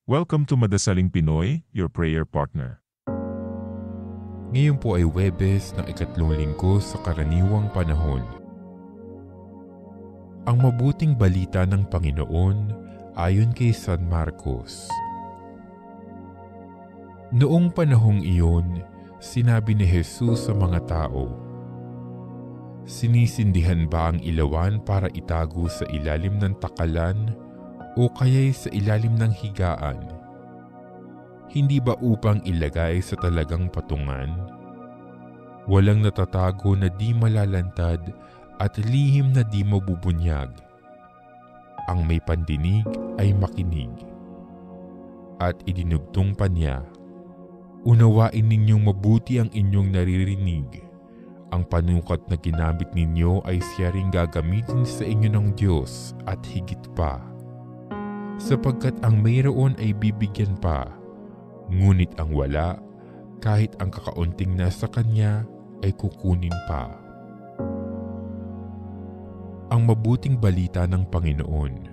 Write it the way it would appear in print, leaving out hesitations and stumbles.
Welcome to Madasaling Pinoy, your prayer partner. Ngayon po ay Huwebes ng ikatlong linggo sa karaniwang panahon. Ang mabuting balita ng Panginoon ayon kay San Marcos. Noong panahong iyon, sinabi ni Jesus sa mga tao, "Sinisindihan ba ang ilawan para itago sa ilalim ng takalan o kaya'y sa ilalim ng higaan? Hindi ba upang ilagay sa talagang patungan? Walang natatago na di malalantad at lihim na di mabubunyag. Ang may pandinig ay makinig." At idinugtong pa niya, "Unawain ninyong mabuti ang inyong naririnig. Ang panukat na ginamit ninyo ay siya ring gagamitin sa inyo ng Diyos at higit pa. Sapagkat ang mayroon ay bibigyan pa, ngunit ang wala, kahit ang kakaunting nasa kanya ay kukunin pa." Ang mabuting balita ng Panginoon.